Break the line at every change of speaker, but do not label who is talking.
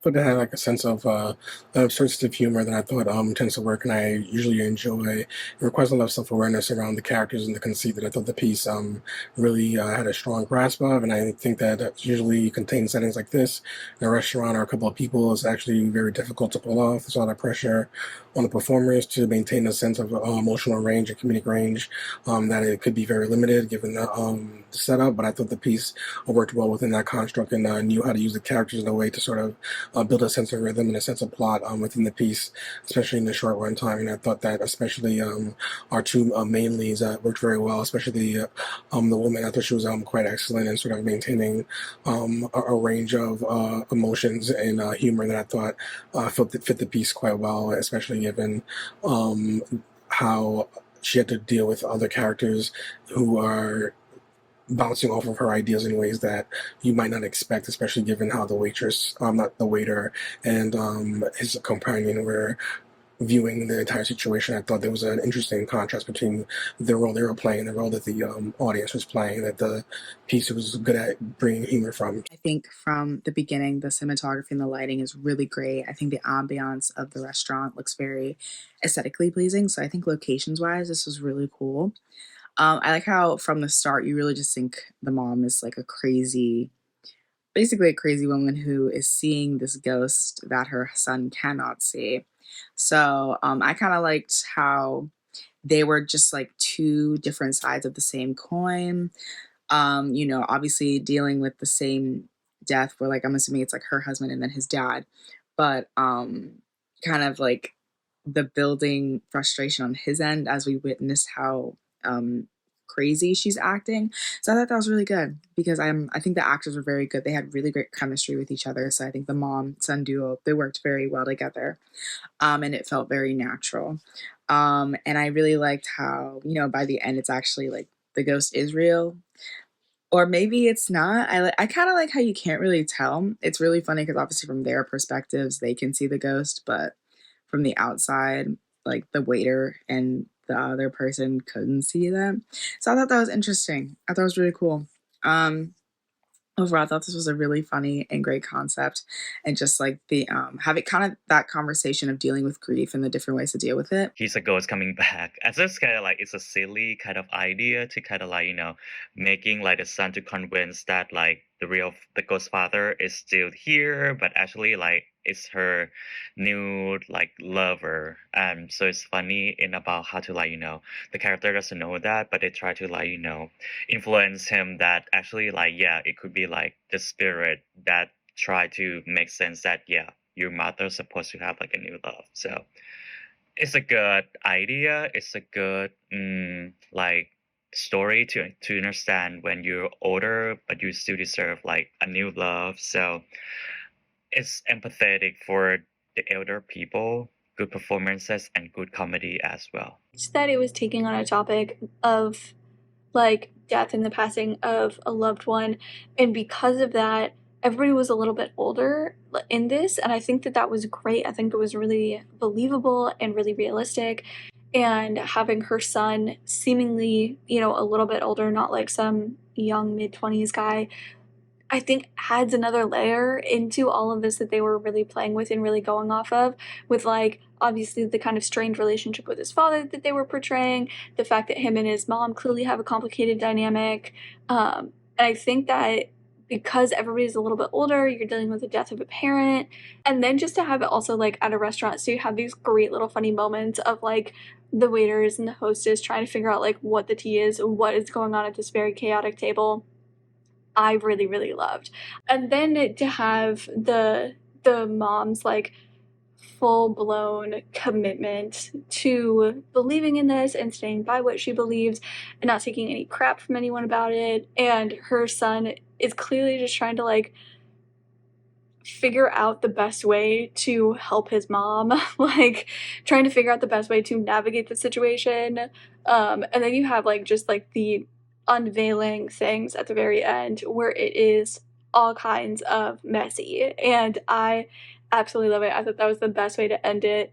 But it had like a sense of sensitive humor that I thought tends to work, and I usually enjoy. It requires a lot of self awareness around the characters and the conceit that I thought the piece really had a strong grasp of, and I think that usually contains settings like this in a restaurant or a couple of people is actually very difficult to pull off. There's a lot of pressure on the performers to maintain a sense of emotional range and comedic range that it could be very limited given the setup. But I thought the piece worked well within that construct and knew how to use the characters in a way to sort of build a sense of rhythm and a sense of plot within the piece, especially in the short run time. And I thought that especially our two main leads worked very well, especially the woman. I thought she was quite excellent in sort of maintaining a range of emotions and humor that I thought fit the piece quite well, especially given how she had to deal with other characters who are bouncing off of her ideas in ways that you might not expect, especially given how the waitress, not the waiter, and his companion were viewing the entire situation. I thought there was an interesting contrast between the role they were playing and the role that the audience was playing, that the piece was good at bringing humor from.
I think from the beginning, the cinematography and the lighting is really great. I think the ambiance of the restaurant looks very aesthetically pleasing. So I think locations wise, this was really cool. I like how from the start you really just think the mom is like a crazy, basically a crazy woman who is seeing this ghost that her son cannot see. So I kind of liked how they were just like two different sides of the same coin. Obviously dealing with the same death where like I'm assuming it's like her husband and then his dad, but kind of like the building frustration on his end as we witness how um crazy she's acting. So I thought that was really good because I think the actors were very good. They had really great chemistry with each other. So I think the mom son duo, they worked very well together. And it felt very natural. And I really liked how, by the end it's actually like the ghost is real or maybe it's not. I kind of like how you can't really tell. It's really funny because obviously from their perspectives they can see the ghost, but from the outside, like the waiter and the other person couldn't see them. So I thought that was interesting. I thought it was really cool. Um, Overall, I thought this was a really funny and great concept, and just like the having kind of that conversation of dealing with grief and the different ways to deal with it.
He's a ghost coming back. And so it's kind of like it's a silly kind of idea to kind of like making like the son to convince that like the ghost father is still here, but actually like it's her new like lover. So it's funny in about how to like the character doesn't know that, but they try to like influence him that actually like yeah it could be like the spirit that try to make sense that yeah your mother's supposed to have like a new love. So it's a good idea. It's a good like story to understand when you're older, but you still deserve like a new love. So it's empathetic for the elder people, good performances, and good comedy as well.
That it was taking on a topic of like death and the passing of a loved one, and because of that everybody was a little bit older in this, and I think that that was great. I think it was really believable and really realistic, and having her son seemingly, a little bit older, not like some young mid-20s guy, I think adds another layer into all of this that they were really playing with and really going off of, with like obviously the kind of strained relationship with his father that they were portraying, the fact that him and his mom clearly have a complicated dynamic. And I think that because everybody's a little bit older, you're dealing with the death of a parent, and then just to have it also like at a restaurant, so you have these great little funny moments of like the waiters and the hostess trying to figure out like what the tea is, what is going on at this very chaotic table. I really, really loved. And then to have the mom's like full blown commitment to believing in this and staying by what she believes and not taking any crap from anyone about it. And her son is clearly just trying to like figure out the best way to help his mom, like trying to figure out the best way to navigate the situation. And then you have like just like the unveiling things at the very end where it is all kinds of messy. And I absolutely love it. I thought that was the best way to end it.